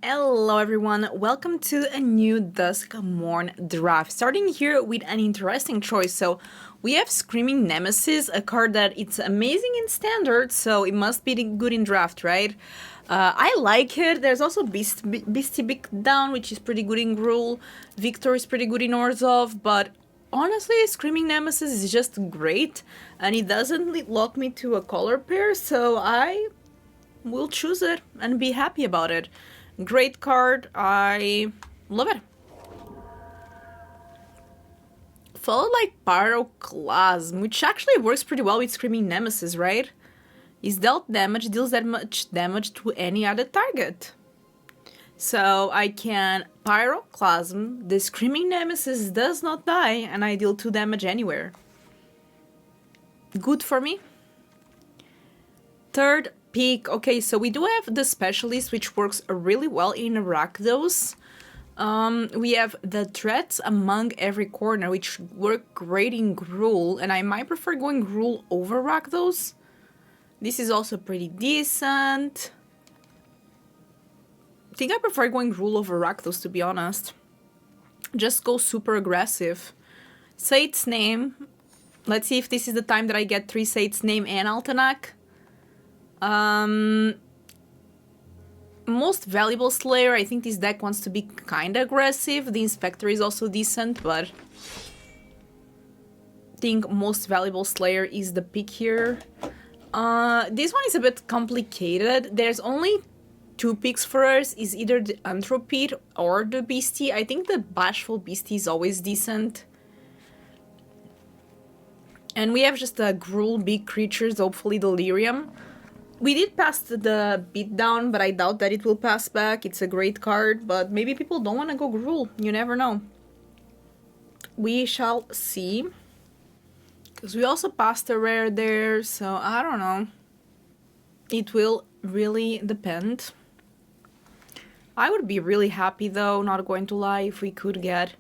Hello everyone, welcome to a new Duskmourn draft. Starting here with an interesting choice. So we have Screaming Nemesis, a card that it's amazing in standard, so it must be good in draft, right? I like it. There's also Beastie Big Down, which is pretty good in Gruul. Victor is pretty good in Orzhov, but honestly, Screaming Nemesis is just great, and it doesn't lock me to a color pair, so I will choose it and be happy about it. Great card, I love it. Followed by Pyroclasm, which actually works pretty well with Screaming Nemesis, right? Is dealt damage, deals that much damage to any other target. So I can Pyroclasm, the Screaming Nemesis does not die, and I deal 2 damage anywhere. Good for me. Third pick. Okay, so we do have the Specialist, which works really well in Rakdos. We have the Threats Among Every Corner, which work great in Gruul, and I might prefer going Gruul over Rakdos. This is also pretty decent. I think I prefer going Gruul over Rakdos, to be honest. Just go super aggressive. Sate's Name. Let's see if this is the time that I get 3 Sate's Name and Altanak. Most Valuable Slayer, I think this deck wants to be kinda aggressive. The Inspector is also decent, but I think Most Valuable Slayer is the pick here. This one is a bit complicated. There's only 2 picks for us, is either the Anthropede or the Beastie. I think the Bashful Beastie is always decent. And we have just the Gruul big creatures, hopefully Delirium. We did pass the Beatdown, but I doubt that it will pass back. It's a great card, but maybe people don't want to go Gruul. You never know. We shall see. Because we also passed a rare there, so I don't know. It will really depend. I would be really happy though, not going to lie, if we could get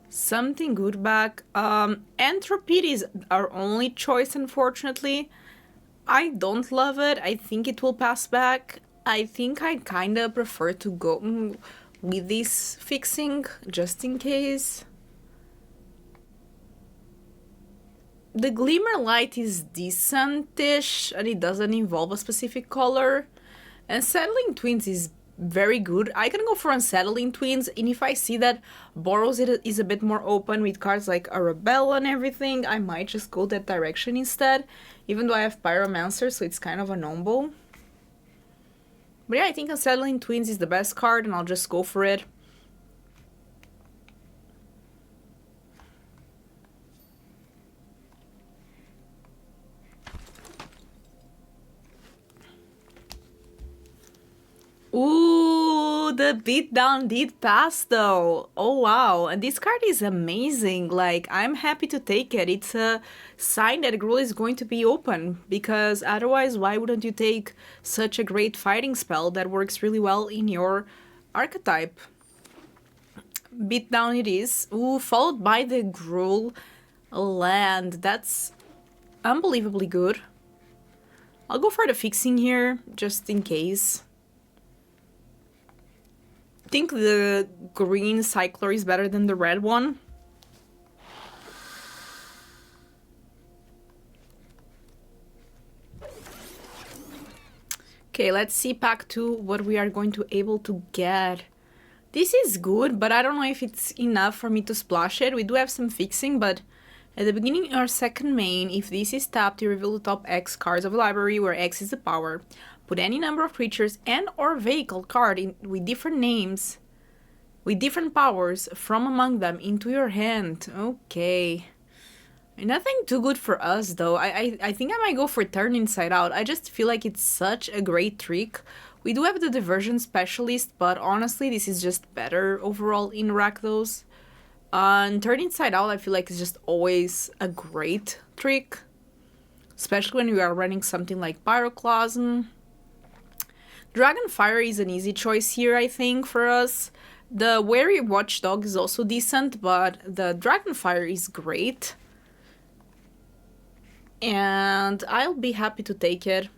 something good back. Anthropede is our only choice, unfortunately. I don't love it. I think it will pass back. I think I kinda prefer to go with this fixing, just in case. The Glimmer Light is decent-ish, and it doesn't involve a specific color. And Settling Twins is very good. I can go for Unsettling Twins, and if I see that Boros is a bit more open with cards like Arabella and everything, I might just go that direction instead, even though I have Pyromancer, so it's kind of a nombo. But yeah, I think Unsettling Twins is the best card, and I'll just go for it. Ooh, the Beatdown did pass though. Oh wow, and this card is amazing. Like, I'm happy to take it. It's a sign that Gruul is going to be open, because otherwise why wouldn't you take such a great fighting spell that works really well in your archetype? Beatdown it is. Ooh, followed by the Gruul land. That's unbelievably good. I'll go for the fixing here, just in case. I think the green Cycler is better than the red one. Okay, let's see pack 2 what we are going to able to get. This is good, but I don't know if it's enough for me to splash it. We do have some fixing, but at the beginning of our second main, if this is tapped, you reveal the top X cards of a library where X is the power. Put any number of creatures and or vehicle card with different names, with different powers from among them into your hand. Okay. Nothing too good for us though. I think I might go for Turn Inside Out. I just feel like it's such a great trick. We do have the Diversion Specialist, but honestly this is just better overall in Rakdos. And Turn Inside Out I feel like is just always a great trick. Especially when we are running something like Pyroclasm. Dragonfire is an easy choice here, I think, for us. The Wary Watchdog is also decent, but the Dragonfire is great. And I'll be happy to take it.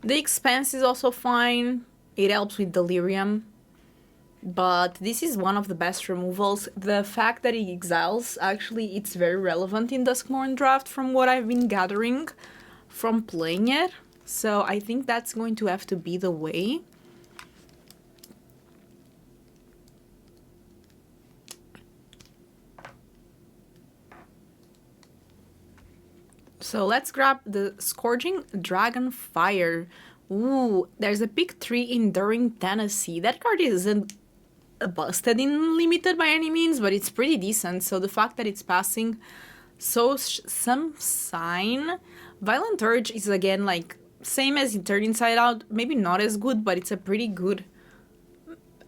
The Expanse is also fine. It helps with Delirium. but this is one of the best removals. The fact that it exiles, actually, it's very relevant in Duskmourn draft from what I've been gathering from playing it. So I think that's going to have to be the way. So let's grab the Scourging Dragonfire. Ooh, there's a pick 3 Enduring Tennessee. That card isn't busted in limited by any means, but it's pretty decent. So the fact that it's passing some sign. Violent Urge is again like same as in Turn Inside Out. Maybe not as good, but it's a pretty good.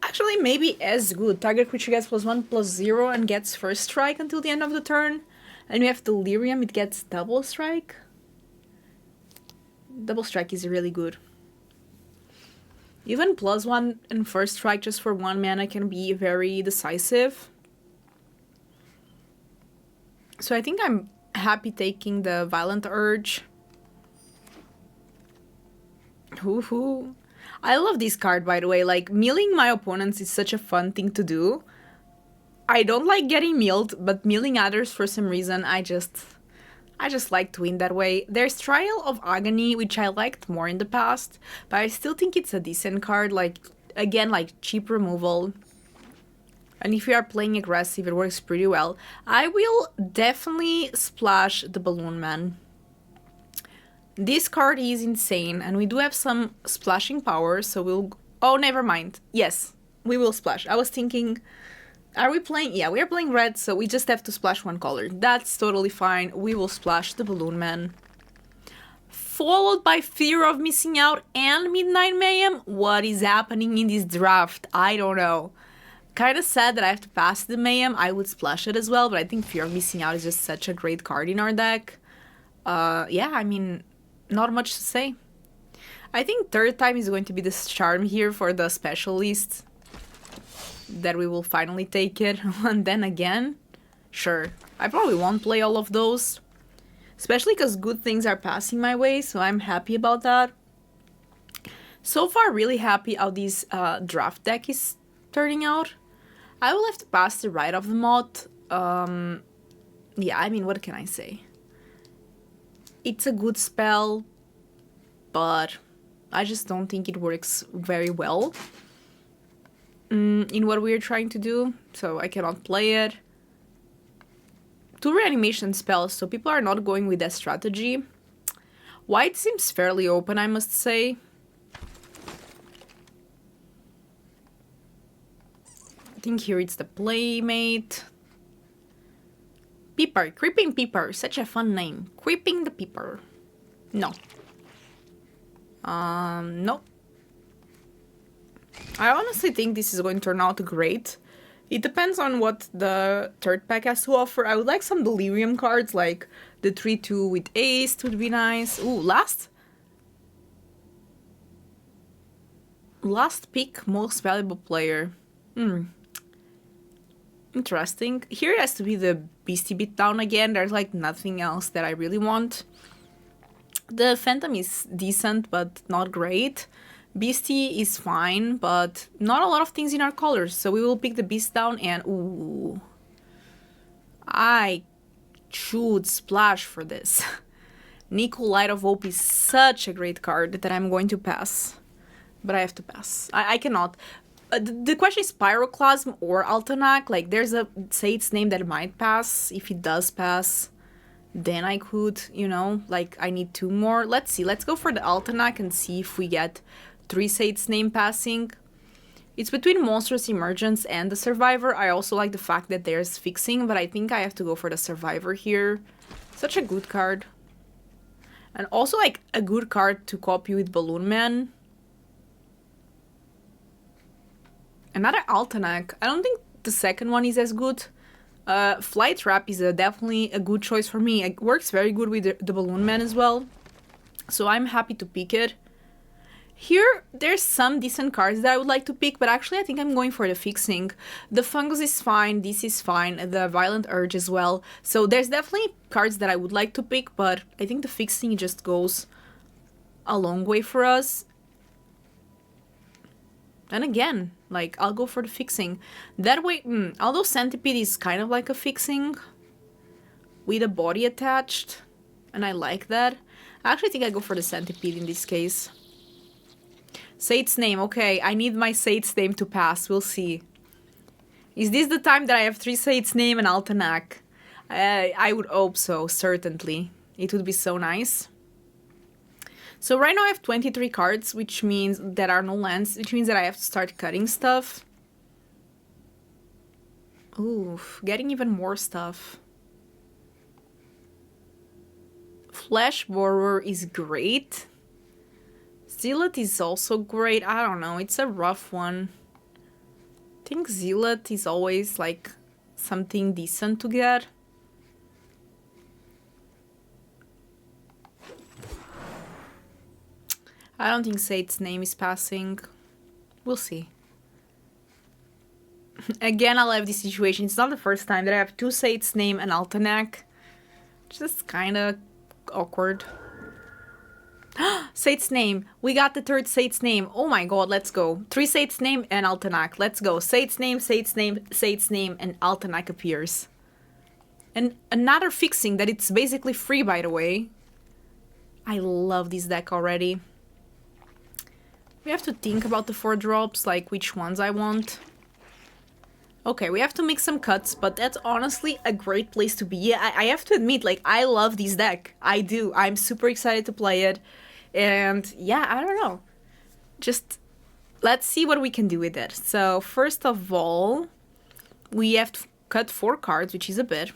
Actually, maybe as good. Target creature gets +1/+0 and gets first strike until the end of the turn. And we have Delirium, it gets double strike. Double strike is really good. Even +1 and first strike just for 1 mana can be very decisive. So I think I'm happy taking the Violent Urge. Hoo-hoo. I love this card, by the way. Like, milling my opponents is such a fun thing to do. I don't like getting milled, but milling others for some reason, I just like to win that way. There's Trial of Agony, which I liked more in the past, but I still think it's a decent card. Like, again, like cheap removal. And if you are playing aggressive, it works pretty well. I will definitely splash the Balloon Man. This card is insane, and we do have some splashing power, so we'll... Oh, never mind. Yes, we will splash. I was thinking... Are we playing? Yeah, we are playing red, so we just have to splash one color. That's totally fine. We will splash the Balloon Man. Followed by Fear of Missing Out and Midnight Mayhem? What is happening in this draft? I don't know. Kind of sad that I have to pass the Mayhem. I would splash it as well, but I think Fear of Missing Out is just such a great card in our deck. Yeah, I mean, not much to say. I think third time is going to be the charm here for the specialist. That we will finally take it. And then again, sure. I probably won't play all of those. Especially because good things are passing my way, so I'm happy about that. So far, really happy how this draft deck is turning out. I will have to pass the Rite of the Moth. Yeah, I mean, what can I say? It's a good spell, but I just don't think it works very well in what we're trying to do, so I cannot play it. 2 reanimation spells, so people are not going with that strategy. White seems fairly open, I must say. I think here it's the Playmate. Peeper, Creeping Peeper, such a fun name. Creeping the Peeper. No. No. I honestly think this is going to turn out great. It depends on what the third pack has to offer. I would like some Delirium cards, like the 3/2 with Ace would be nice. Ooh, last pick, most valuable player. Interesting. Here it has to be the Beastie Beatdown again. There's like nothing else that I really want. The Phantom is decent, but not great. Beastie is fine, but not a lot of things in our colors, so we will pick the Beast down and ooh. I should splash for this. Nico Light of Hope is such a great card that I'm going to pass. But I have to pass. I cannot. The question is Pyroclasm or Altanak. Like, there's a Sate's name that might pass. If it does pass, then I could, you know, like, I need 2 more. Let's see. Let's go for the Altanak and see if we get 3 Sate's name passing. It's between Monstrous Emergence and the Survivor. I also like the fact that there's fixing, but I think I have to go for the Survivor here. Such a good card. And also, like, a good card to copy with Balloon Man. Another Altanak. I don't think the second one is as good. Flight Trap is definitely a good choice for me. It works very good with the Balloon Man as well. So I'm happy to pick it. Here, there's some decent cards that I would like to pick, but actually I think I'm going for the fixing. The Fungus is fine, this is fine, the Violent Urge as well. So there's definitely cards that I would like to pick, but I think the fixing just goes a long way for us. And again, like, I'll go for the fixing. That way, although Centipede is kind of like a fixing with a body attached, and I like that, I actually think I go for the Centipede in this case. Sate's name, okay, I need my Sate's name to pass, we'll see. Is this the time that I have 3 Sate's name and Altanak? I would hope so, certainly. It would be so nice. So right now I have 23 cards, which means there are no lands, which means that I have to start cutting stuff. Oof, getting even more stuff. Flesh Borer is great. Zealot is also great. I don't know, it's a rough one. I think Zealot is always like something decent to get. I don't think Sate's name is passing. We'll see. Again, I'll have this situation. It's not the first time that I have 2 Sate's name and Altanak. Just kinda awkward. Sate's name. We got the 3rd Sate's name. Oh my god, let's go. 3 Sate's name and Altanak. Let's go. Sate's name, Sate's name, Sate's name, and Altanak appears. And another fixing that it's basically free, by the way. I love this deck already. We have to think about the 4 drops, like which ones I want. Okay, we have to make some cuts, but that's honestly a great place to be. I have to admit, like, I love this deck. I do. I'm super excited to play it. And yeah, I don't know. Just let's see what we can do with it. So first of all, we have to cut 4 cards, which is a bit.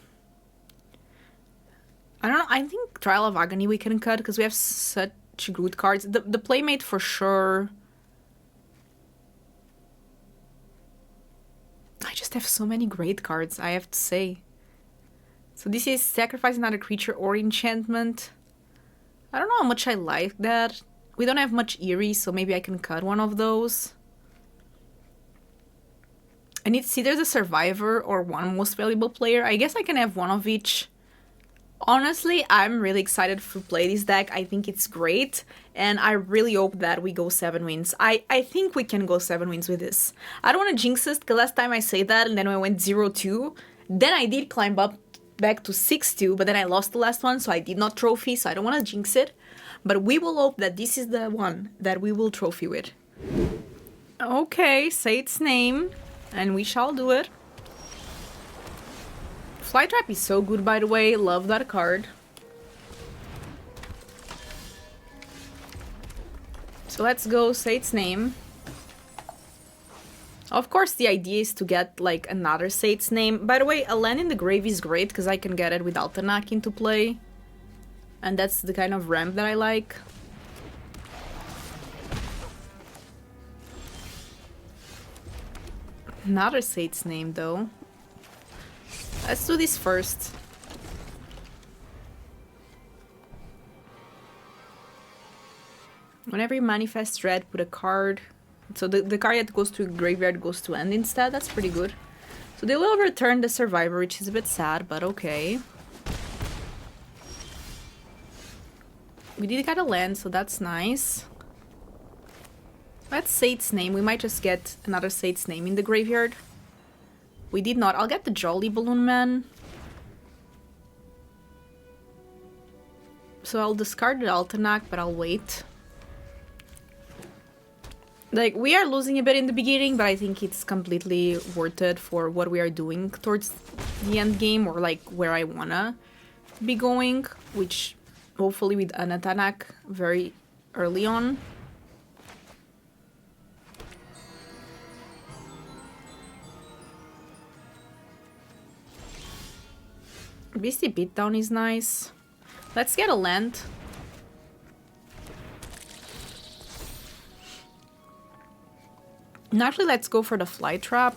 I don't know. I think Trial of Agony we can cut because we have such good cards. The Playmate for sure. I just have so many great cards, I have to say. So this is sacrifice another creature or enchantment. I don't know how much I like that. We don't have much Eerie, so maybe I can cut one of those. I need to see there's a survivor or one most valuable player. I guess I can have one of each. Honestly, I'm really excited to play this deck. I think it's great, and I really hope that we go 7 wins. I think we can go 7 wins with this. I don't want to jinx it, because last time I said that, and then I went 0-2. Then I did climb up back to 6-2, but then I lost the last one, so I did not trophy, so I don't want to jinx it. But we will hope that this is the one that we will trophy with. Okay, say its name, and we shall do it. Flytrap is so good, by the way. Love that card. So let's go say its name. Of course, the idea is to get, like, another say its name. By the way, a land in the grave is great, because I can get it with Altanak into play. And that's the kind of ramp that I like. Another say its name, though. Let's do this first. Whenever you manifest red, put a card. So the card that goes to graveyard goes to end instead. That's pretty good. So they will return the survivor, which is a bit sad, but okay. We did get a land, so that's nice. Let's say its name. We might just get another say its name in the graveyard. We did not. I'll get the Jolly Balloon Man. So I'll discard the Altanak, but I'll wait. Like, we are losing a bit in the beginning, but I think it's completely worth it for what we are doing towards the end game, or like where I wanna be going, which hopefully with an Altanak very early on. Beastie Beatdown is nice. Let's get a land. And actually, let's go for the Flytrap.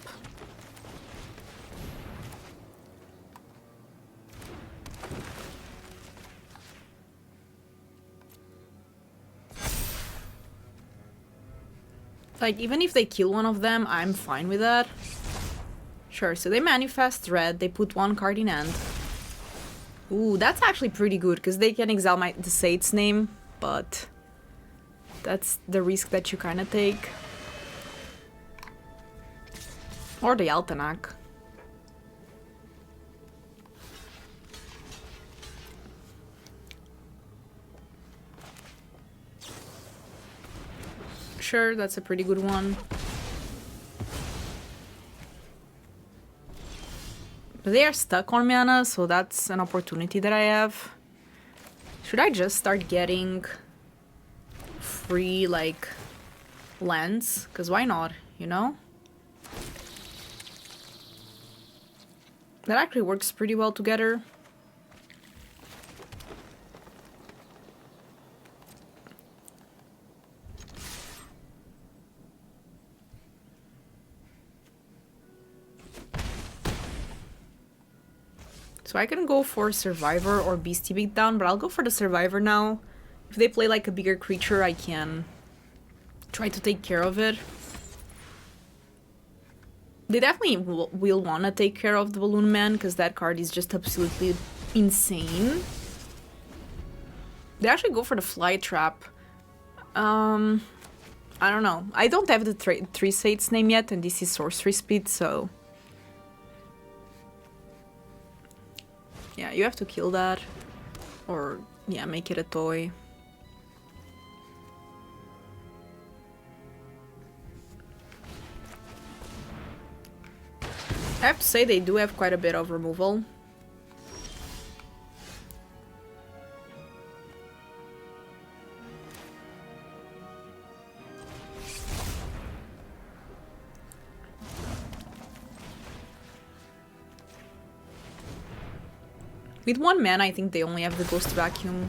Like, even if they kill one of them, I'm fine with that. Sure, so they manifest red, they put 1 card in hand. Ooh, that's actually pretty good, because they can exile the Sate's name, but that's the risk that you kind of take. Or the Altanak. Sure, that's a pretty good one. But they are stuck on mana, so that's an opportunity that I have. Should I just start getting free, like, lands? Because why not, you know? That actually works pretty well together. So I can go for Survivor or Beastie Beatdown, but I'll go for the Survivor now. If they play like a bigger creature, I can try to take care of it. They definitely will want to take care of the Balloon Man, because that card is just absolutely insane. They actually go for the Fly Trap. I don't know. I don't have the 3-Sate's name yet, and this is Sorcery Speed, so... Yeah, you have to kill that. Or, yeah, make it a toy. I have to say they do have quite a bit of removal. With 1 mana, I think they only have the Ghost Vacuum.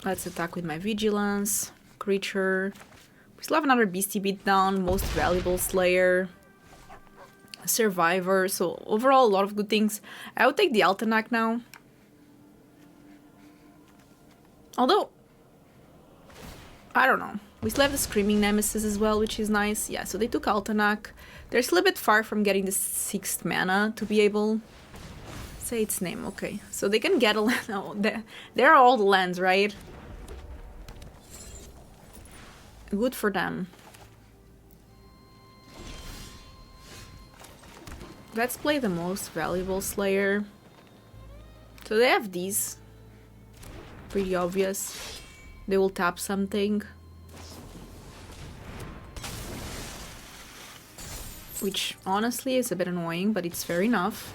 Let's attack with my Vigilance. Creature. We still have another Beastie Beatdown, Most Valuable Slayer. Survivor, so overall a lot of good things. I would take the Altanak now. Although, I don't know. We still have the Screaming Nemesis as well, which is nice. Yeah, so they took Altanak. They're still a bit far from getting the 6th mana to be able... Say its name, okay. So they can get a land... No, there are all the lands, right? Good for them. Let's play the Most Valuable Slayer. So they have these. Pretty obvious. They will tap something. Which honestly is a bit annoying, but it's fair enough.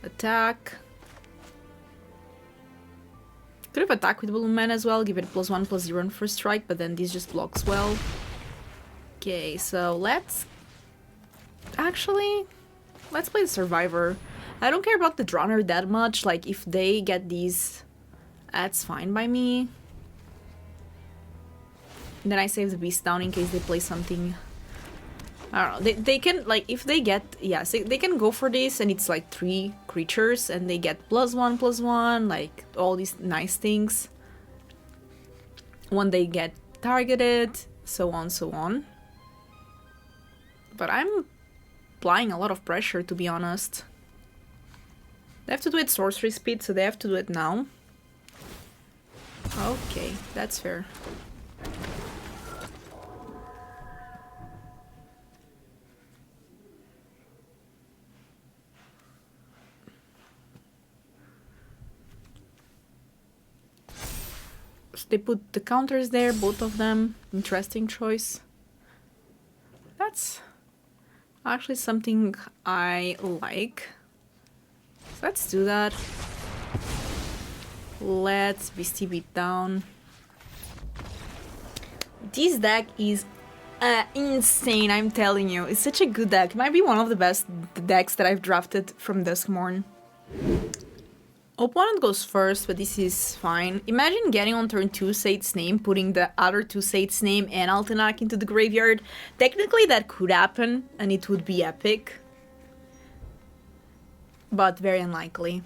Attack. Could have attacked with Balloon Man as well, give it +1/+0 on first strike, but then this just blocks well. Okay, so let's... Actually, let's play the Survivor. I don't care about the Drowner that much, like if they get these, that's fine by me. And then I save the Beast down in case they play something... I don't know, they can, like, if they get, yeah, so they can go for this and it's like 3 creatures and they get +1/+1, like, all these nice things. When they get targeted, so on, so on. But I'm applying a lot of pressure, to be honest. They have to do it Sorcery Speed, so they have to do it now. Okay, that's fair. They put the counters there, both of them. Interesting choice. That's actually something I like. So let's do that. Let's Beastie Beatdown. This deck is insane, I'm telling you. It's such a good deck. It might be one of the best decks that I've drafted from Duskmourn. Opponent goes first, but this is fine. Imagine getting on turn 2 Sate's name, putting the other 2 Sate's name and Altanak into the graveyard. Technically that could happen, and it would be epic. But very unlikely.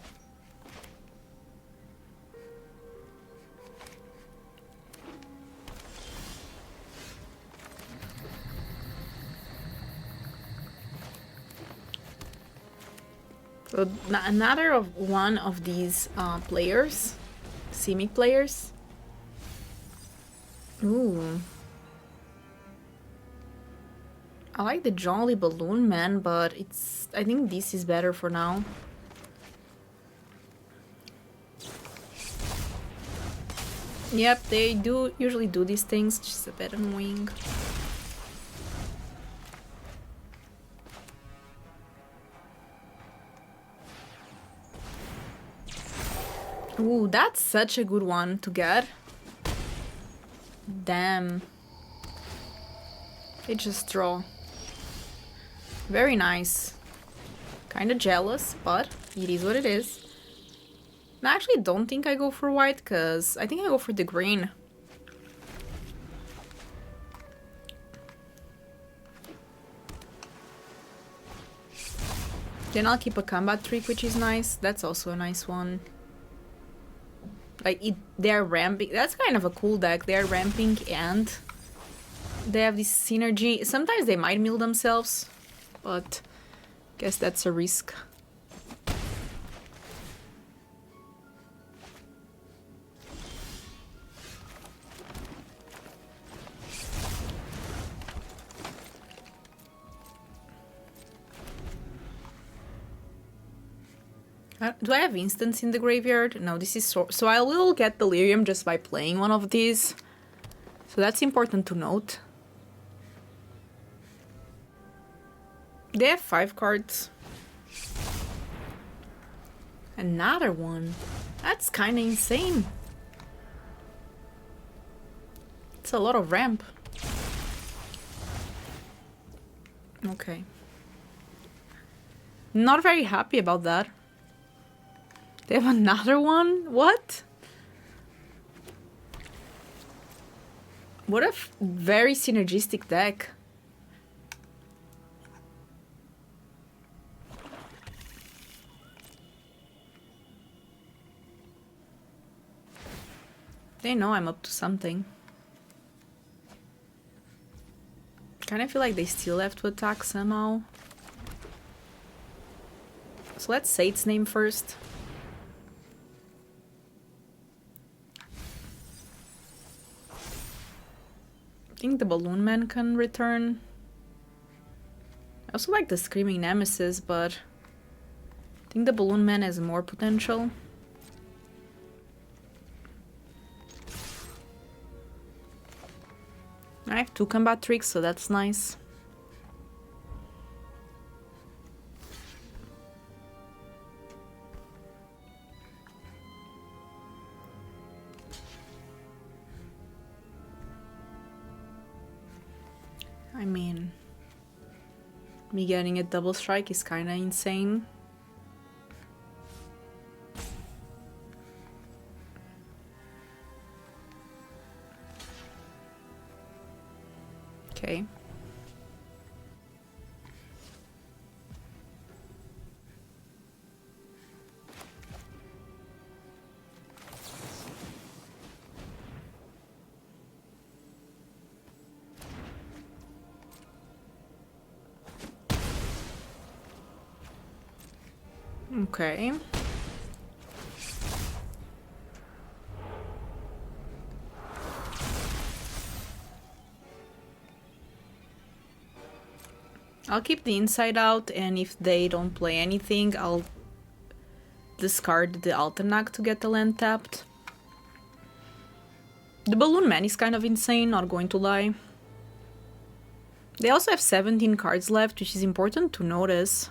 So another one of these players, Simic players. Ooh. I like the Jolly Balloon Man, but I think this is better for now. Yep, they do usually do these things, just a bit annoying. Ooh, that's such a good one to get. Damn. They just draw. Very nice. Kinda jealous, but it is what it is. I actually don't think I go for white, because I think I go for the green. Then I'll keep a combat trick, which is nice. That's also a nice one. Like, they're ramping. That's kind of a cool deck. They're ramping and they have this synergy. Sometimes they might mill themselves, but I guess that's a risk. Do I have instants in the graveyard? No, this is so I will get Delirium just by playing one of these. So that's important to note. They have 5 cards. Another one. That's kind of insane. It's a lot of ramp. Okay. Not very happy about that. They have another one? What? What a very synergistic deck. They know I'm up to something. Kinda feel like they still have to attack somehow. So let's say its name first. I think the Balloon Man can return. I also like the Screaming Nemesis, but I think the Balloon Man has more potential. I have 2 combat tricks, so that's nice. I mean, me getting a double strike is kinda insane. Okay. Okay. I'll keep the Inside Out, and if they don't play anything, I'll discard the Alternac to get the land tapped. The Balloon Man is kind of insane, not going to lie. They also have 17 cards left, which is important to notice.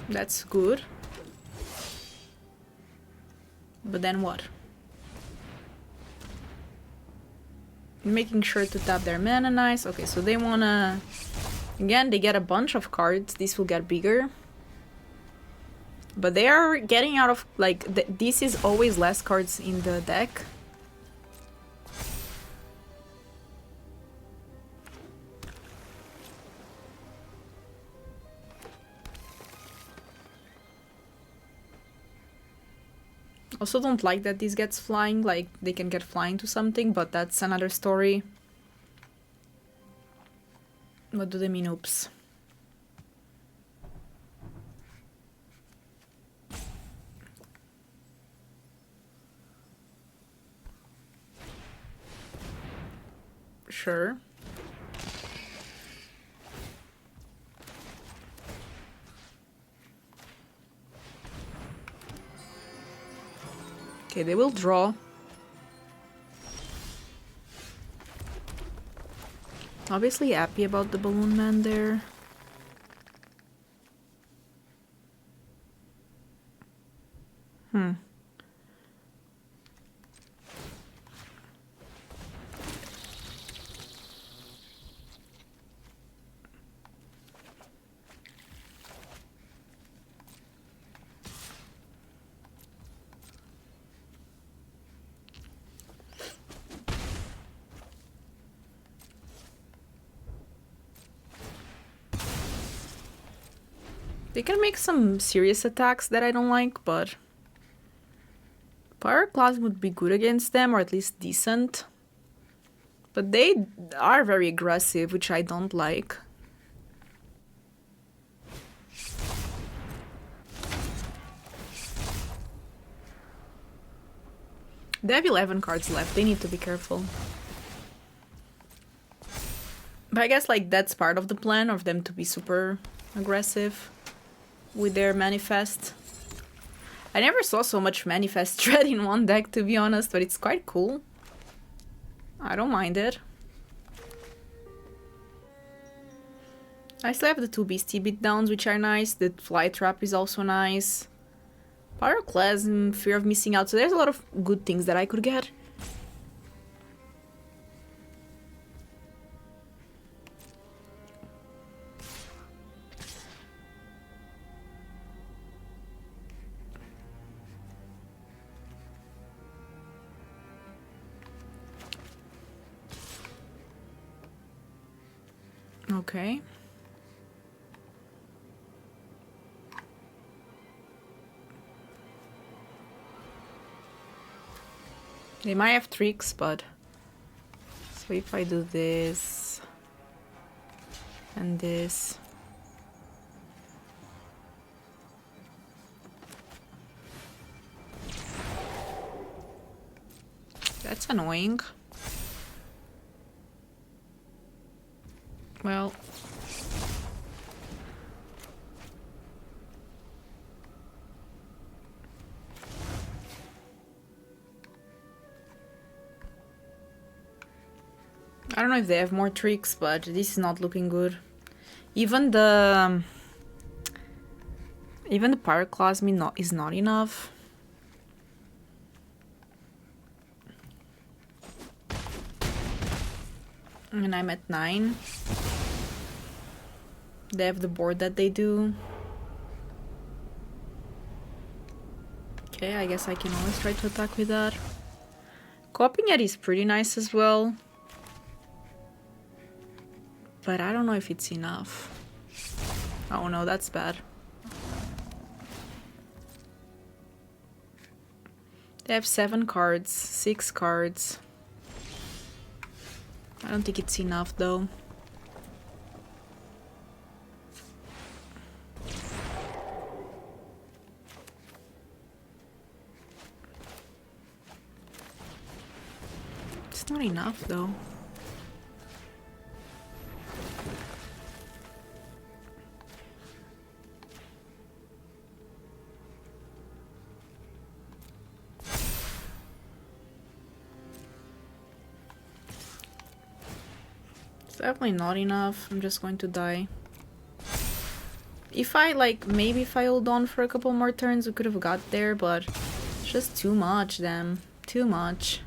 That's good. But then what? Making sure to tap their mana, nice. Okay, so they wanna... Again, they get a bunch of cards. This will get bigger. But they are getting out of... Like, this is always less cards in the deck. Also don't like that this gets flying, like they can get flying to something, but that's another story. What do they mean, oops? Sure. Okay, they will draw. Obviously happy about the balloon man there. They can make some serious attacks that I don't like, but Pyroclasm would be good against them, or at least decent. But they are very aggressive, which I don't like. They have 11 cards left, they need to be careful. But I guess like that's part of the plan of them to be super aggressive with their manifest. I never saw so much manifest thread in one deck, to be honest, but it's quite cool. I don't mind it. I still have the 2 Beastie Beatdowns, which are nice. The Fly Trap is also nice. Pyroclasm, Fear of Missing Out, so there's a lot of good things that I could get. Okay. They might have tricks, but... So if I do this... and this... That's annoying. Well... I don't know if they have more tricks, but this is not looking good. Even the Pyroclasm is not enough. And I'm at 9. They have the board that they do. Okay, I guess I can always try to attack with that. Copying it is pretty nice as well. But I don't know if it's enough. Oh no, that's bad. They have 7 cards, 6 cards. I don't think it's enough though. It's not enough though. Definitely not enough. I'm just going to die. If I maybe if I hold on for a couple more turns, we could have got there, but it's just too much then. Too much.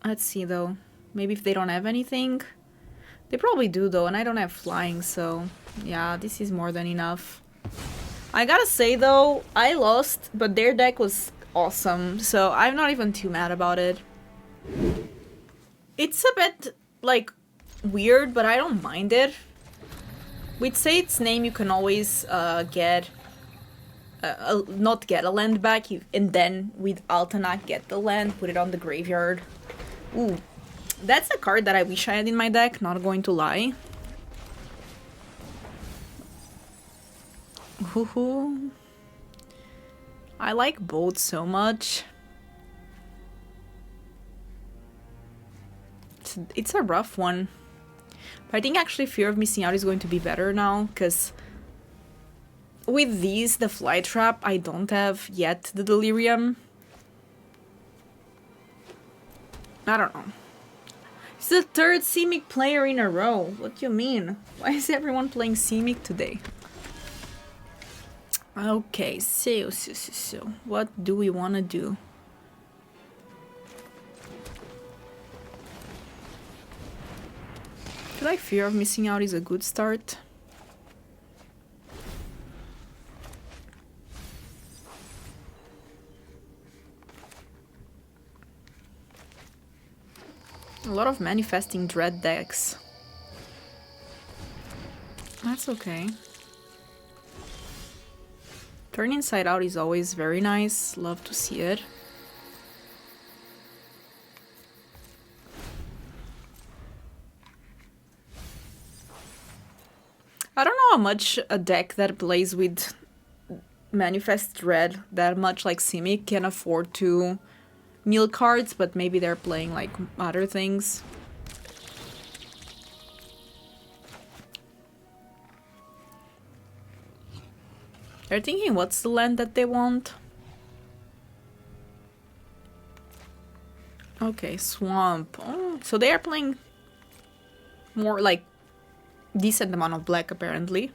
Let's see though. Maybe if they don't have anything. They probably do though, and I don't have flying, so yeah, this is more than enough. I gotta say though, I lost, but their deck was awesome, so I'm not even too mad about it. It's a bit, weird, but I don't mind it. With Sate's name, you can always not get a land back, and then with Altanak get the land, put it on the graveyard. Ooh, That's a card that I wish I had in my deck, not going to lie. Hoo-hoo. I like both so much. It's a rough one. But I think actually Fear of Missing Out is going to be better now, because with these, the Fly Trap, I don't have yet the Delirium. I don't know. It's the third Simic player in a row. What do you mean? Why is everyone playing Simic today? Okay, so what do we want to do? I feel like Fear of Missing Out is a good start. A lot of Manifesting Dread decks. That's okay. Turn Inside Out is always very nice. Love to see it. I don't know how much a deck that plays with Manifest Dread that much like Simic can afford to mill cards, but maybe they're playing like other things. They're thinking what's the land that they want? Okay, Swamp. Oh, so they are playing more like decent amount of black apparently.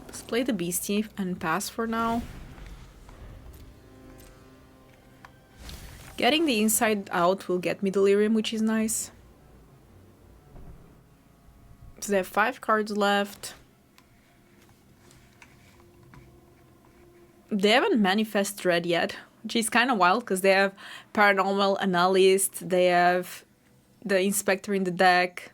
Let's play the Beastie and pass for now. Getting the Inside Out will get me Delirium, which is nice. So they have 5 cards left. They haven't Manifest Dread yet, which is kind of wild because they have Paranormal Analyst, they have the Inspector in the deck.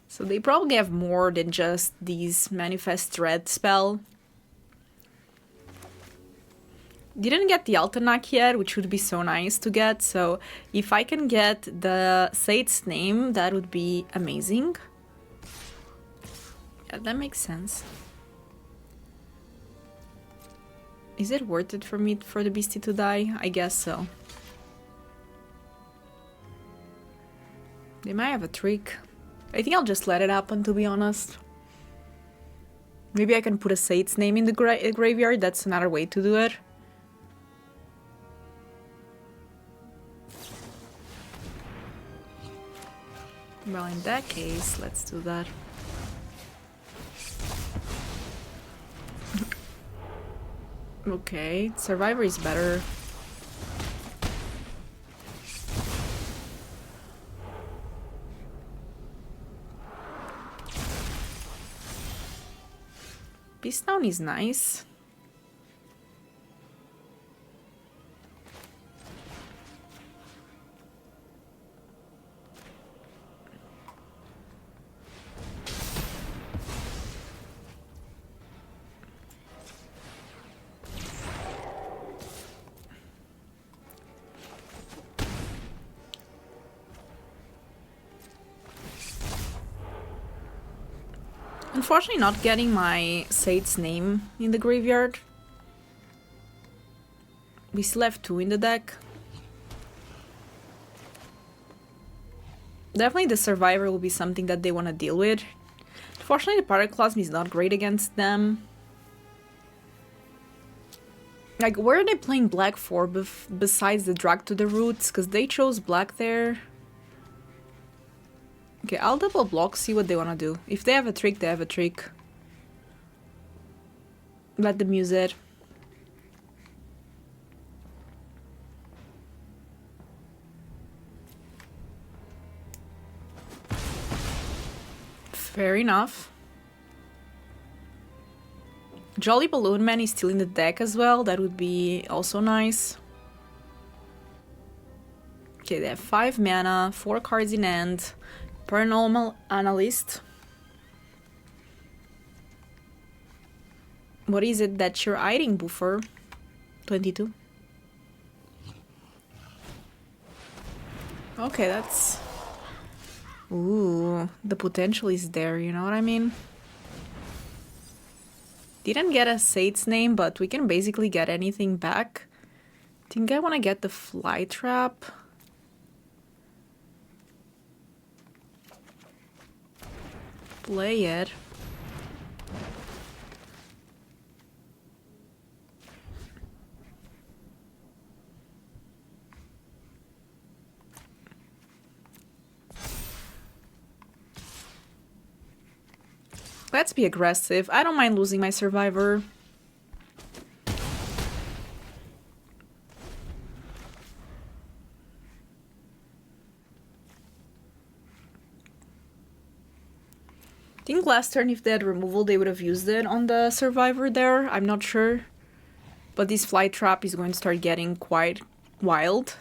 So they probably have more than just these Manifest Dread spell. Didn't get the Altanak yet, which would be so nice to get, so if I can get the Sate's Name, that would be amazing. Yeah, that makes sense. Is it worth it for me for the Beastie to die? I guess so. They might have a trick. I think I'll just let it happen, to be honest. Maybe I can put a Sate's Name in the graveyard, that's another way to do it. Well, in that case, let's do that. Okay, Survivor is better. Beastdown is nice. Unfortunately not getting my Sate's Name in the graveyard. We still have 2 in the deck. Definitely the Survivor will be something that they want to deal with. Unfortunately the Pyroclasm is not great against them. Like, where are they playing black for besides the Drag to the Roots? Because they chose black there. Okay, I'll double block, see what they want to do. If they have a trick, they have a trick. Let them use it. Fair enough. Jolly Balloon Man is still in the deck as well, that would be also nice. Okay, they have 5 mana, 4 cards in hand. Paranormal Analyst. What is it that you're hiding, Buffer? 22. Okay, that's... Ooh, the potential is there, you know what I mean? Didn't get a Sate's name, but we can basically get anything back. Think I want to get the fly trap. Play it. Let's be aggressive. I don't mind losing my survivor. I think last turn if they had removal they would have used it on the survivor there. I'm not sure. But this fly trap is going to start getting quite wild.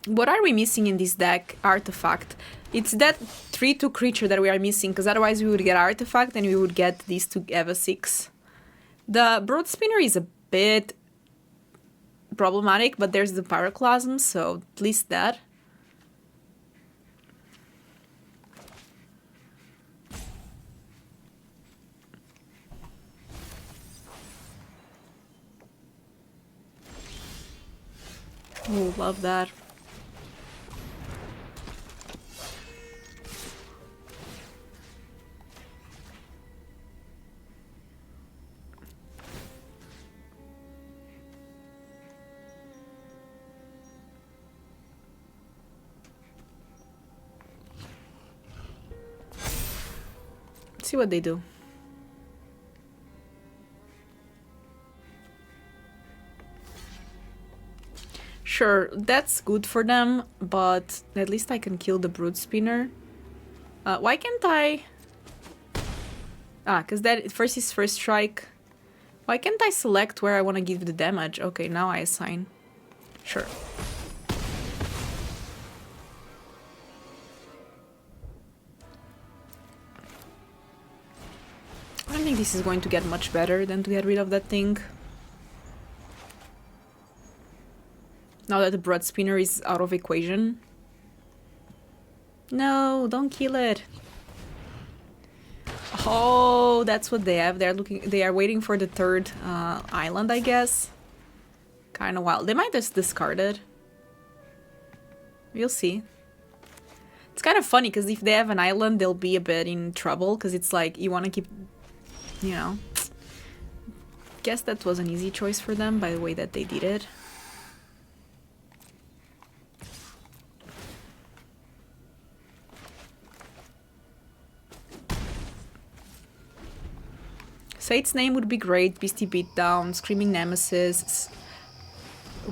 What are we missing in this deck? Artifact. It's that 3/2 creature that we are missing, because otherwise we would get Artifact and we would get these two Eva 6. The Brood Spinner is a bit problematic, but there's the Pyroclasm, so at least that. Oh, love that. Let's see what they do. Sure, that's good for them, but at least I can kill the Brood Spinner. Why can't I... Ah, because that first is first strike. Why can't I select where I want to give the damage? Okay, now I assign. Sure. I don't think this is going to get much better than to get rid of that thing. Now that the Brood Spinner is out of equation. No, don't kill it. Oh, that's what they have. They are waiting for the third island, I guess. Kind of wild. They might just discard it. We'll see. It's kind of funny because if they have an island, they'll be a bit in trouble because it's like you want to keep, you know. Guess that was an easy choice for them by the way that they did it. Sate's name would be great. Beastie Beatdown, Screaming Nemesis.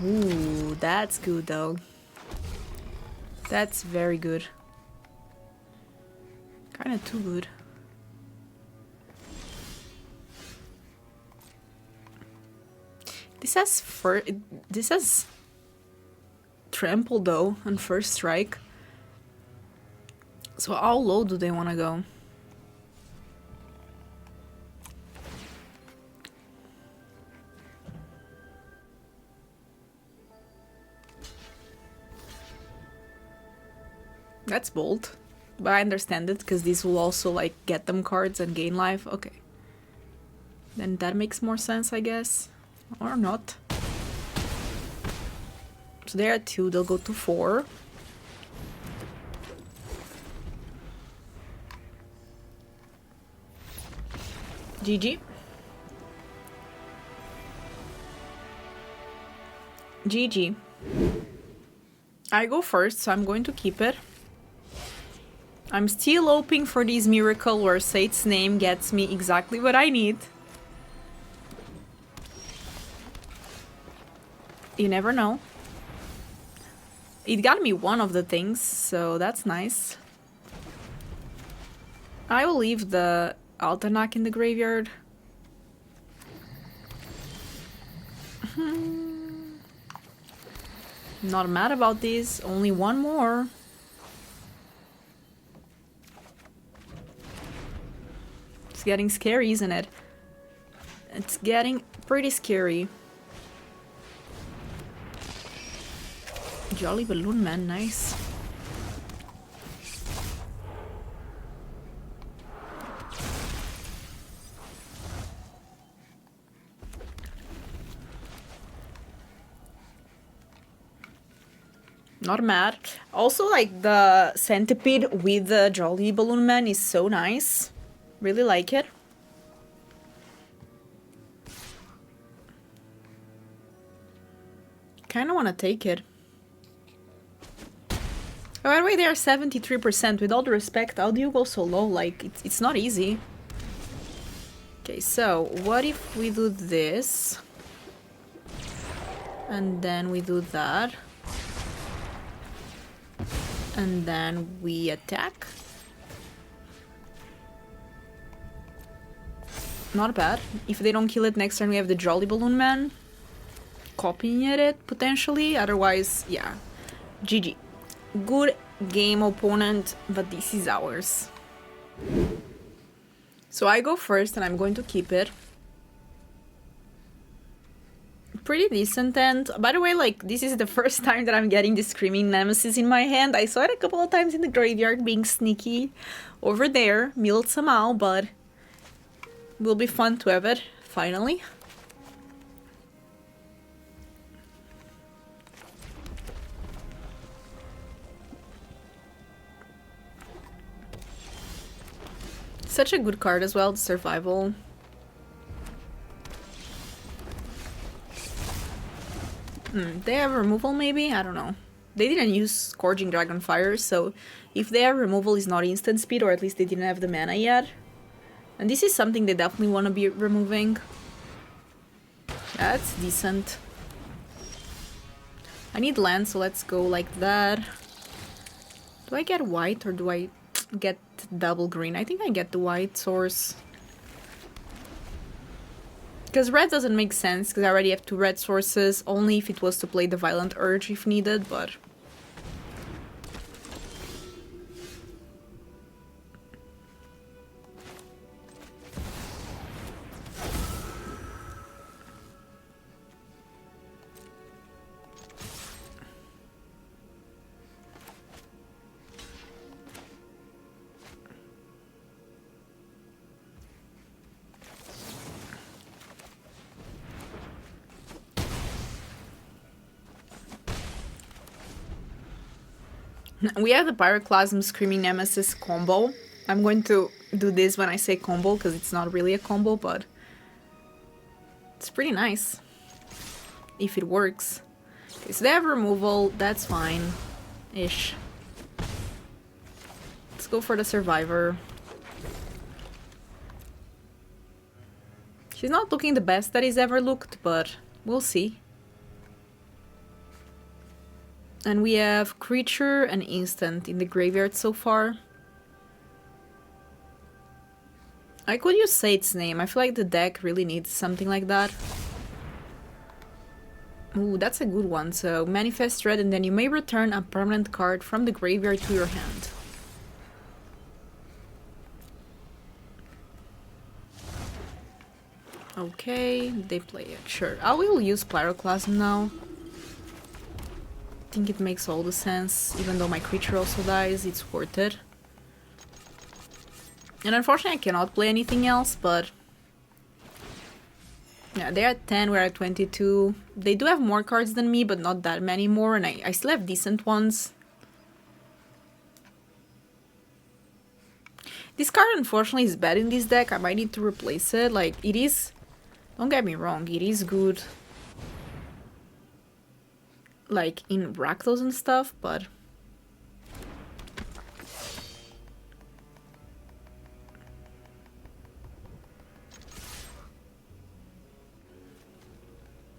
Ooh, that's good though. That's very good. Kinda too good. This has trample though on first strike. So how low do they want to go? That's bold, but I understand it because this will also like get them cards and gain life. Okay, then that makes more sense, I guess, or not. So they're at 2, they'll go to 4. GG. GG. I go first, so I'm going to keep it. I'm still hoping for this miracle where Sate's name gets me exactly what I need. You never know. It got me one of the things, so that's nice. I will leave the Altanak in the graveyard. Not mad about this. Only one more. It's getting scary, isn't it? It's getting pretty scary. Jolly Balloon Man, nice. Not mad. Also, like, the centipede with the Jolly Balloon Man is so nice. Really like it. Kinda wanna take it. Oh, by the way, they are 73%. With all the respect, how do you go so low? Like, it's not easy. Okay, so what if we do this? And then we do that. And then we attack. Not bad. If they don't kill it next turn, we have the Jolly Balloon Man copying it, potentially. Otherwise, yeah. GG. Good game, opponent, but this is ours. So I go first and I'm going to keep it. Pretty decent, and by the way, like, this is the first time that I'm getting the Screaming Nemesis in my hand. I saw it a couple of times in the graveyard being sneaky over there, milled somehow, but will be fun to have it, finally. Such a good card as well, the Survival. They have removal maybe? I don't know. They didn't use Scourging Dragonfire, so if they have removal, it's not instant speed, or at least they didn't have the mana yet. And this is something they definitely want to be removing. That's decent. I need land, so let's go like that. Do I get white or do I get double green? I think I get the white source. Because red doesn't make sense, because I already have 2 red sources, only if it was to play the Violent Urge if needed, but... We have the Pyroclasm Screaming Nemesis combo. I'm going to do this when I say combo, because it's not really a combo, but it's pretty nice. If it works. Okay, so they have removal, that's fine-ish. Let's go for the Survivor. She's not looking the best that he's ever looked, but we'll see. And we have creature and instant in the graveyard so far. I could use Sate's Name. I feel like the deck really needs something like that. Ooh, that's a good one. So, manifest red and then you may return a permanent card from the graveyard to your hand. Okay, they play it. Sure. I will use Pyroclasm now. I think it makes all the sense, even though my creature also dies, it's worth it. And unfortunately I cannot play anything else, but... yeah, they're at 10, we're at 22. They do have more cards than me, but not that many more, and I still have decent ones. This card unfortunately is bad in this deck, I might need to replace it. Like, it is... don't get me wrong, it is good. Like in Rakdos and stuff, but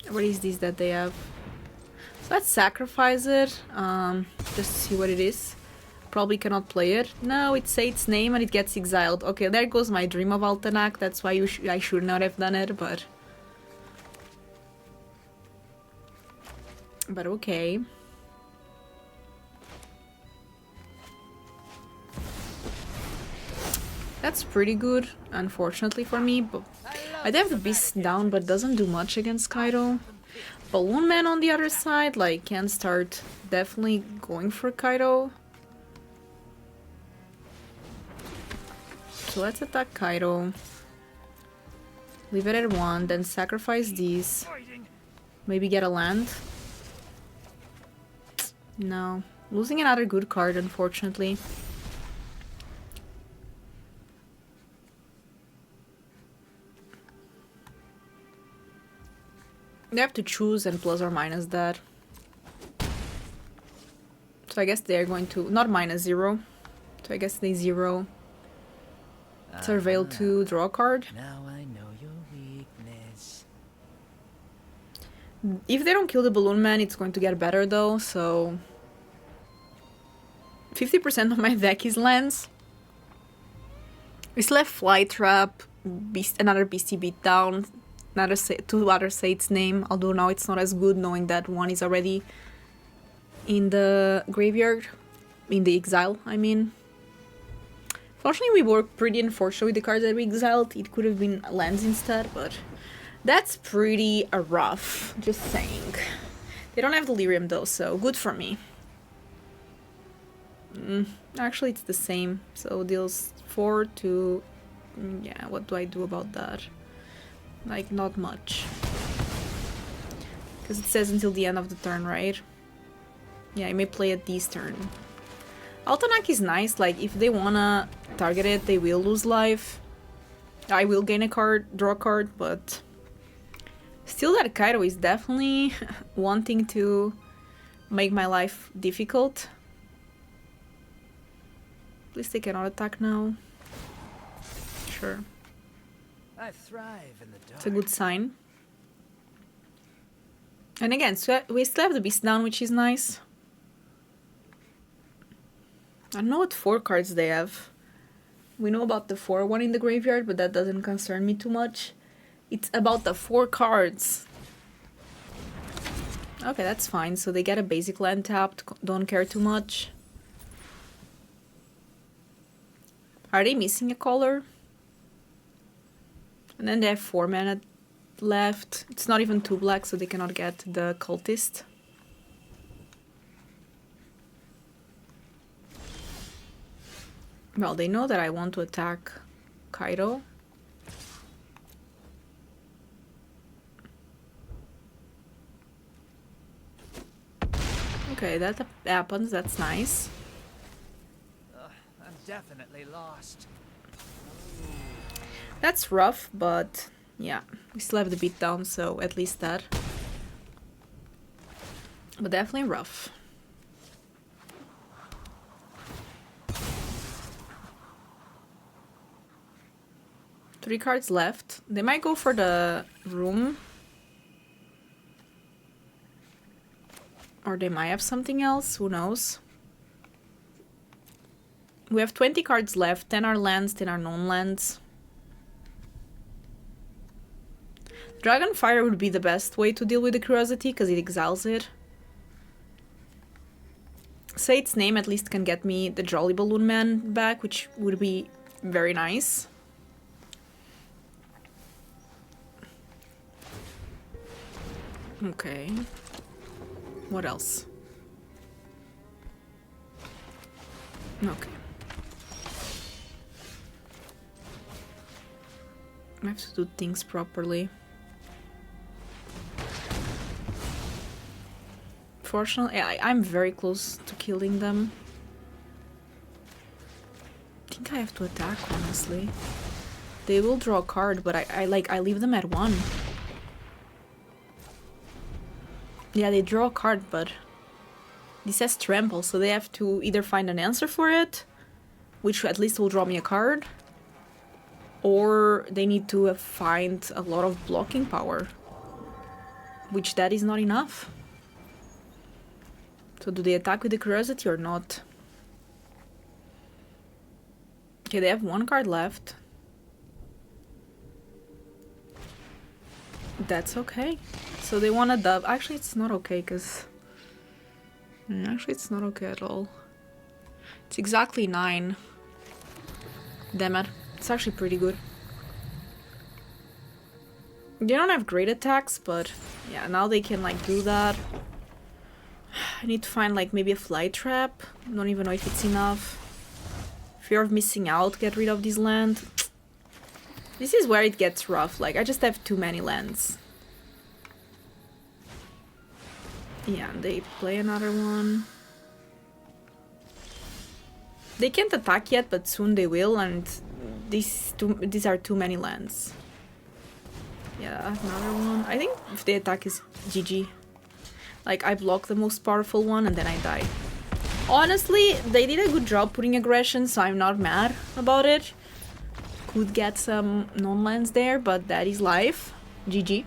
what is this that they have? So let's sacrifice it, just to see what it is. Probably cannot play it. No, it says its name and it gets exiled. Okay, there goes my dream of Altenac. That's why I should not have done it, but okay. That's pretty good, unfortunately for me, but I do have the beast down, but doesn't do much against Kaido. Balloon Man on the other side, like, can start definitely going for Kaido. So let's attack Kaido. Leave it at 1, then sacrifice these. Maybe get a land. No. Losing another good card, unfortunately. They have to choose and plus or minus that. So I guess they're going to... not -0. So I guess they 0. Surveil to draw a card. Now I know your weakness. If they don't kill the Balloon Man, it's going to get better though, so... 50% of my deck is lands. We still have Fly Trap, another Beastie Beatdown, two other Sate's name, although now it's not as good knowing that one is already in the graveyard, in the exile, I mean. Fortunately, we worked pretty unfortunately with the cards that we exiled. It could have been lands instead, but that's pretty rough, just saying. They don't have Delirium though, so good for me. Actually, it's the same, so deals 4 to... yeah, what do I do about that? Like, not much. Because it says until the end of the turn, right? Yeah, I may play it this turn. Altanak is nice, like, if they wanna target it, they will lose life. I will gain a card, draw a card, but... still that Kaido is definitely wanting to make my life difficult. Please they cannot attack now. Sure. I thrive in the dark. It's a good sign. And again, so we still have the beast down, which is nice. I don't know what 4 cards they have. We know about the 4 one in the graveyard, but that doesn't concern me too much. It's about the 4 cards. Okay, that's fine. So they get a basic land tapped, don't care too much. Are they missing a color? And then they have 4 mana left. It's not even 2 black, so they cannot get the cultist. Well, they know that I want to attack Kaido. Okay, that happens. That's nice. I'm definitely lost. That's rough, but yeah, we still have the beatdown, so at least that. But definitely rough. Three cards left. They might go for the room. Or they might have something else, who knows. We have 20 cards left, 10 are lands, 10 are non-lands. Dragonfire would be the best way to deal with the Curiosity, because it exiles it. Sate's name at least can get me the Jolly Balloon Man back, which would be very nice. Okay. What else? Okay. I have to do things properly. Fortunately, I'm very close to killing them. I think I have to attack, honestly. They will draw a card, but I leave them at 1. Yeah, they draw a card, but this says trample, so they have to either find an answer for it, which at least will draw me a card, or they need to find a lot of blocking power, which that is not enough. So do they attack with the Curiosity or not? Okay, they have 1 card left. That's okay. So they want a dub. Actually, it's not okay, because... Actually, it's not okay at all. It's exactly 9. Damn it. It's actually pretty good. They don't have great attacks, but yeah, now they can like do that. I need to find like maybe a fly trap. Don't even know if it's enough. Fear of missing out, get rid of this land. This is where it gets rough, like I just have too many lands. Yeah, they play another one. They can't attack yet, but soon they will, and these are too many lands. Yeah, another one. I think if they attack is GG. Like, I block the most powerful one and then I die. Honestly, they did a good job putting aggression, so I'm not mad about it. Could get some non-lands there, but that is life. GG.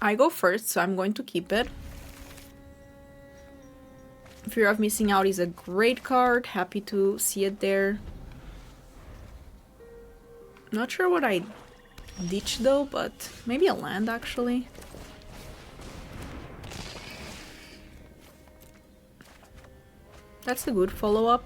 I go first, so I'm going to keep it. Fear of missing out is a great card. Happy to see it there. Not sure what I ditch though, but maybe a land actually. That's a good follow-up.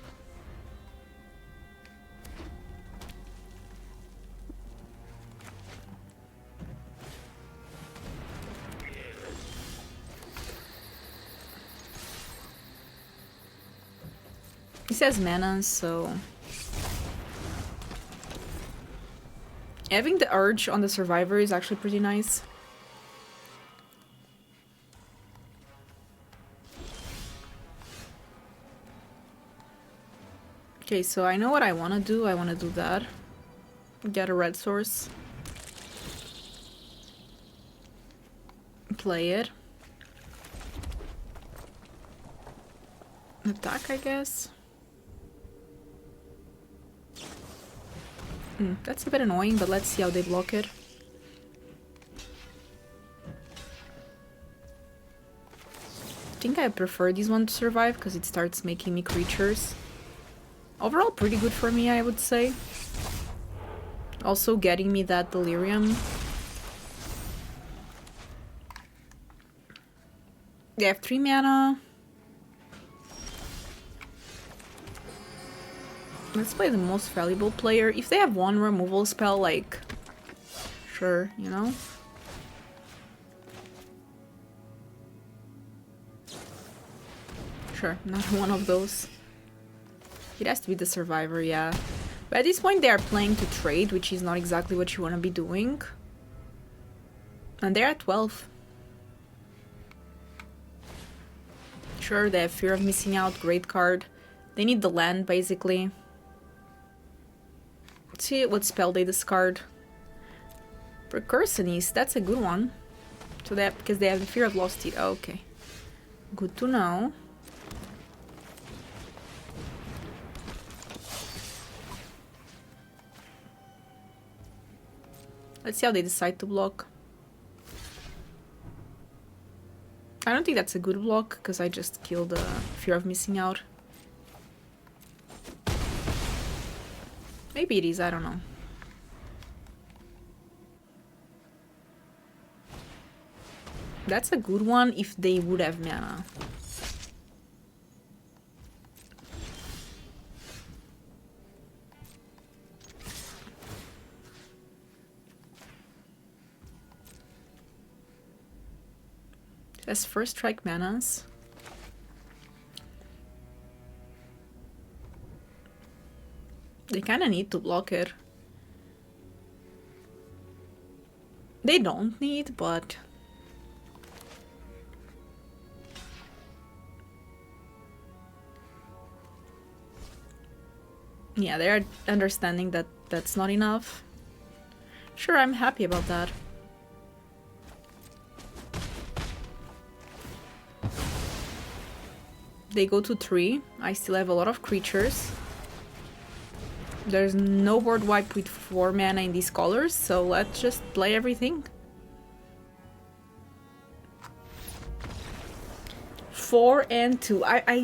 He says mana, so having the urge on the survivor is actually pretty nice. Okay, so I know what I want to do. I want to do that. Get a red source. Play it. Attack, I guess. That's a bit annoying, but let's see how they block it. I think I prefer this one to survive because it starts making me creatures. Overall, pretty good for me, I would say. Also getting me that delirium. They have 3 mana. Let's play the most valuable player. If they have one removal spell, like, sure, you know? Sure, not one of those. It has to be the survivor, yeah. But at this point they are playing to trade, which is not exactly what you want to be doing. And they're at 12. Sure, they have Fear of Missing Out, great card. They need the land, basically. Let's see what spell they discard. Precursionist, that's a good one. So that because they have the Fear of Lost It. Oh, okay. Good to know. Let's see how they decide to block. I don't think that's a good block, because I just killed the Fear of Missing Out. Maybe it is, I don't know. That's a good one if they would have mana. As first strike manas. They kinda need to block it. They don't need, but... yeah, they're understanding that that's not enough. Sure, I'm happy about that. They go to 3. I still have a lot of creatures. There's no board wipe with 4 mana in these colors, so let's just play everything. 4 and 2. I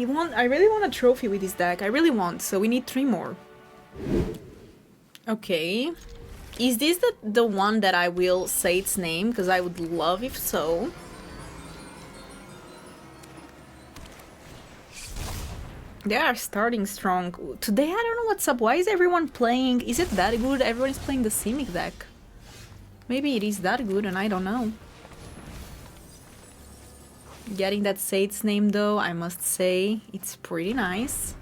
really want a trophy with this deck. I really want, so we need 3 more. Okay. Is this the one that I will say its name? Because I would love if so. They are starting strong. Today, I don't know what's up. Why is everyone playing? Is it that good? Everyone is playing the Simic deck. Maybe it is that good and I don't know. Getting that Sate's name though, I must say, it's pretty nice.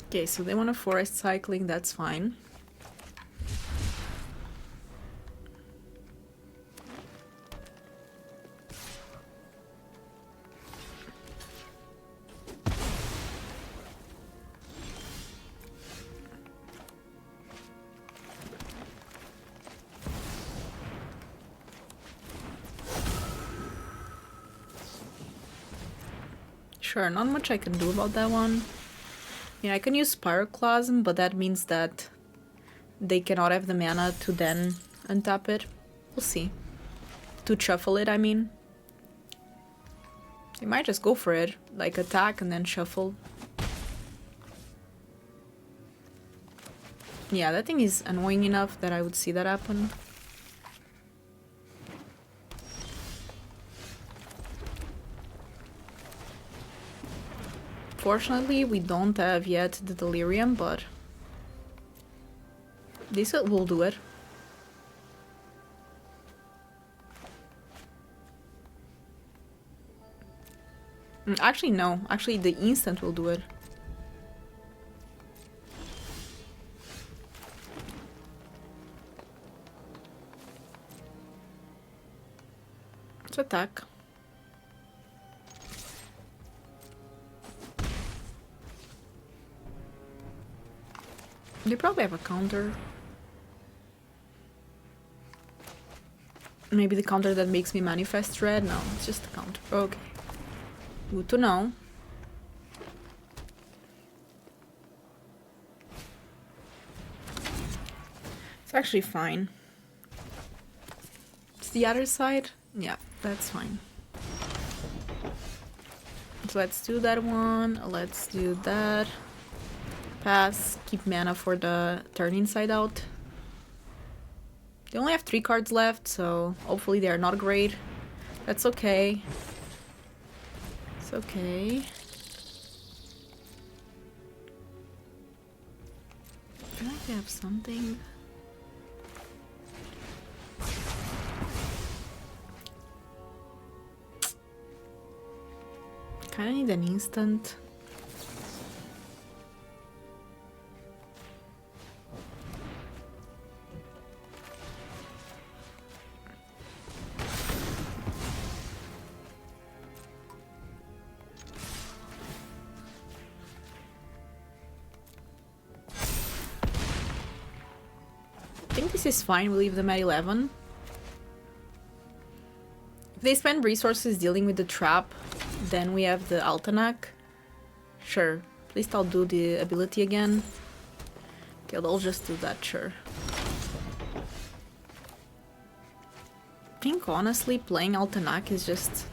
Okay, so they want a forest cycling, that's fine. Sure, not much I can do about that one. Yeah, I can use Pyroclasm, but that means that they cannot have the mana to then untap it. We'll see. To shuffle it, I mean. They might just go for it, like attack and then shuffle. Yeah, that thing is annoying enough that I would see that happen. Fortunately, we don't have yet the Delirium, but this will do it. Actually, no. Actually, the instant will do it. Let's attack. They probably have a counter. Maybe the counter that makes me manifest red? No, it's just a counter. Okay. Good to know. It's actually fine. It's the other side? Yeah, that's fine. So let's do that one. Let's do that. Pass. Keep mana for the turn inside out. They only have 3 cards left, so hopefully they are not great. That's okay. It's okay. I feel like they have something. Kinda need an instant. I think this is fine, we'll leave them at 11. If they spend resources dealing with the trap, then we have the Altanak. Sure. At least I'll do the ability again. Okay, they'll just do that, sure. I think honestly playing Altanak is just...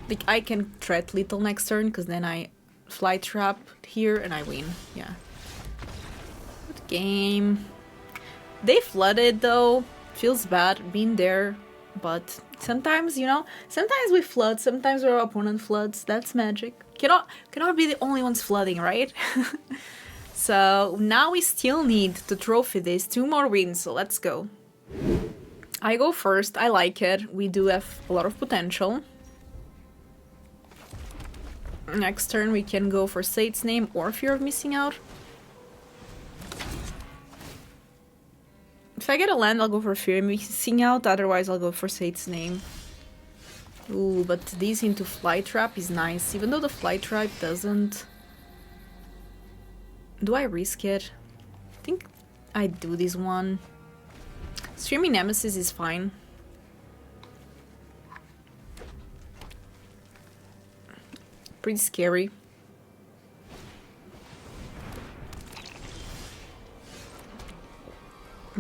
like, I can threat little next turn, because then I fly trap here and I win. Yeah. Good game. They flooded though. Feels bad being there. But sometimes, you know, sometimes we flood, sometimes our opponent floods. That's magic. Cannot be the only ones flooding, right? So now we still need to trophy this. 2 more wins, so let's go. I go first. I like it. We do have a lot of potential. Next turn we can go for Sate's Name or Fear of Missing Out. If I get a land, I'll go for Fear of Missing Out, otherwise I'll go for Sate's Name. Ooh, but this into Fly Trap is nice, even though the Fly Trap doesn't... Do I risk it? I think I do this one. Streaming Nemesis is fine. Pretty scary.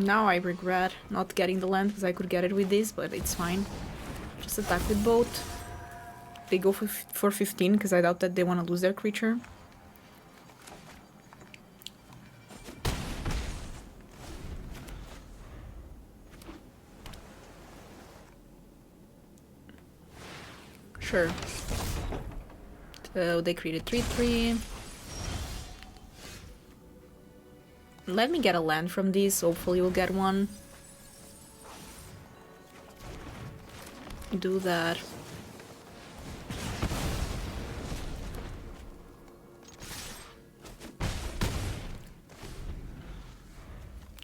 Now I regret not getting the land because I could get it with this, but it's fine. Just attack with both. They go for 15 because I doubt that they want to lose their creature. Sure. So they created 3/3. Let me get a land from these, hopefully we'll get one. Do that.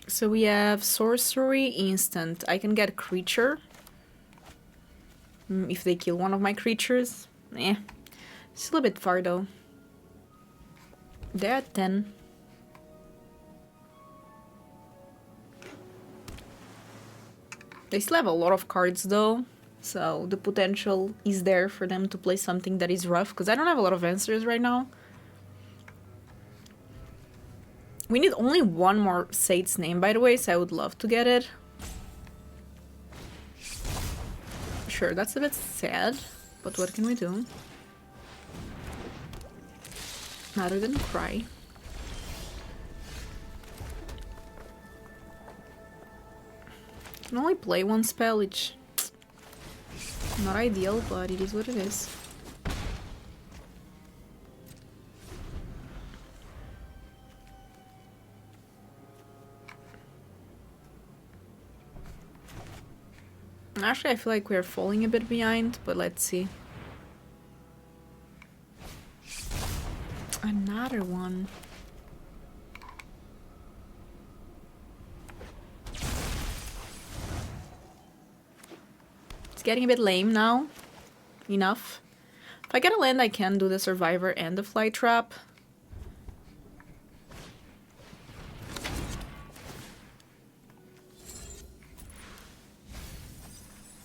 So we have sorcery instant. I can get creature. If they kill one of my creatures. Eh. Still a bit far though. They're at 10. They still have a lot of cards though. So the potential is there for them to play something that is rough. Because I don't have a lot of answers right now. We need only one more Sate's name, by the way, so I would love to get it. Sure, that's a bit sad, but what can we do? Other than cry. I can only play one spell, which... not ideal, but it is what it is. Actually, I feel like we're falling a bit behind, but let's see. Another one. It's getting a bit lame now. Enough. If I get a land, I can do the Survivor and the Fly Trap.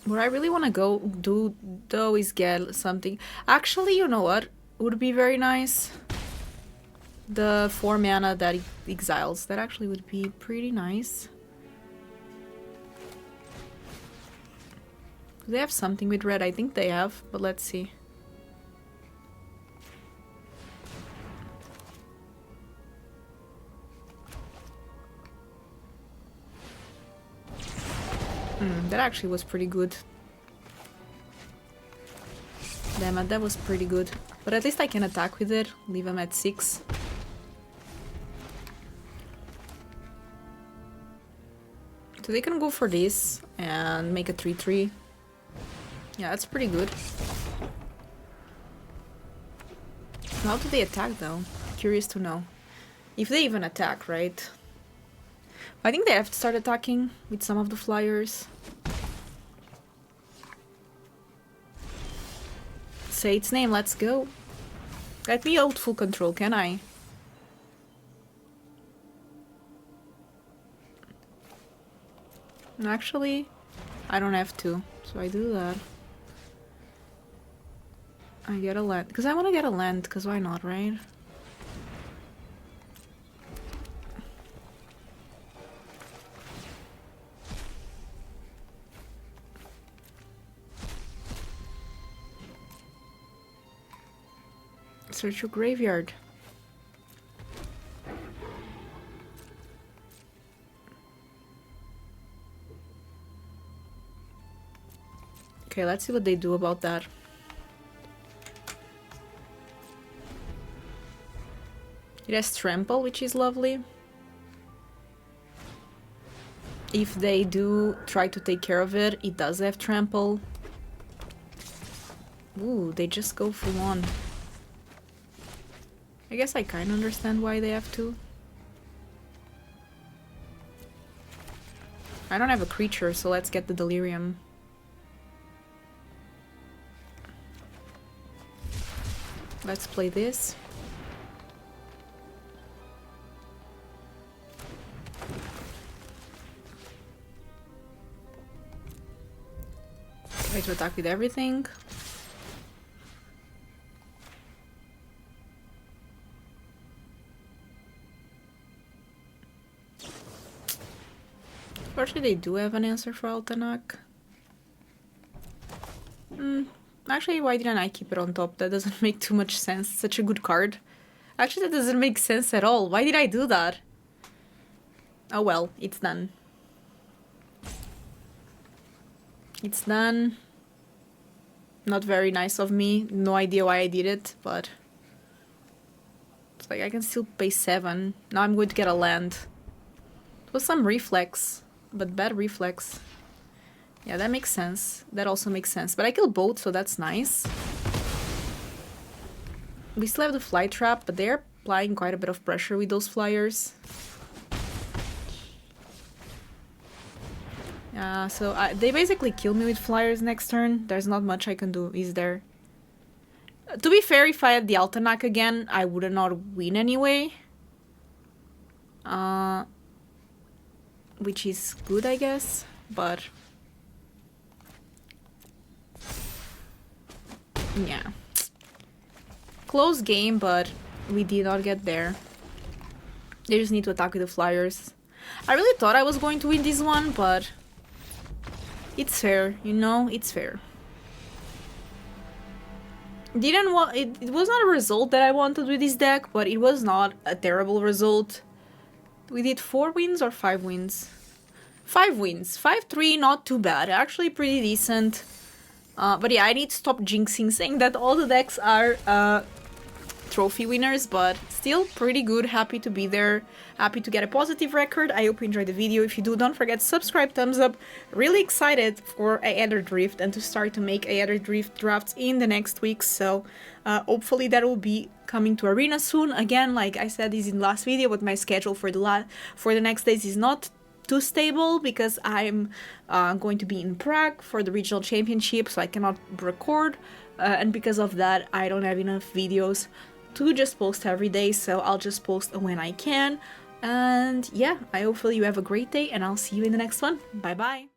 What I really want to go do though is get something. Actually, you know what would be very nice? The 4 mana that exiles. That actually would be pretty nice. Do they have something with red? I think they have, but let's see. That actually was pretty good. Damn it, that was pretty good. But at least I can attack with it, leave him at 6. So they can go for this and make a 3/3. Yeah, that's pretty good. How do they attack though? Curious to know. If they even attack, right? I think they have to start attacking with some of the flyers. Say its name, let's go. Let me hold full control, can I? Actually, I don't have to, so I do that. I get a land, because I want to get a land, because why not, right? Search your graveyard. Okay, let's see what they do about that. It has trample, which is lovely. If they do try to take care of it, it does have trample. Ooh, they just go for 1. I guess I kind of understand why they have to. I don't have a creature, so let's get the Delirium. Let's play this. Try to attack with everything. Unfortunately, they do have an answer for Altanak. Actually, why didn't I keep it on top? That doesn't make too much sense. It's such a good card. Actually, that doesn't make sense at all. Why did I do that? Oh well, it's done. It's done. Not very nice of me. No idea why I did it, but... It's like I can still pay 7. Now I'm going to get a land. It was some reflex, but bad reflex. Yeah, that makes sense. That also makes sense. But I killed both, so that's nice. We still have the fly trap, but they're applying quite a bit of pressure with those flyers. So they basically kill me with flyers next turn. There's not much I can do, is there? To be fair, if I had the Altanak again, I would not win anyway. Which is good, I guess, but... yeah. Close game, but we did not get there. They just need to attack with the flyers. I really thought I was going to win this one, but... it's fair, you know? It's fair. It was not a result that I wanted with this deck, but it was not a terrible result. We did 4 wins or 5 wins? 5 wins. 5-3, not too bad. Actually pretty decent. But yeah, I need to stop jinxing, saying that all the decks are trophy winners, but still pretty good. Happy to be there. Happy to get a positive record. I hope you enjoyed the video. If you do, don't forget to subscribe, thumbs up. Really excited for Aether Drift and to start to make Aether Drift drafts in the next week. So hopefully that will be coming to Arena soon. Again, like I said this in the last video, but my schedule for the next days is not too stable because I'm going to be in Prague for the regional championship, so I cannot record, and because of that I don't have enough videos to just post every day, so I'll just post when I can. And yeah, hopefully you have a great day, and I'll see you in the next one. Bye bye.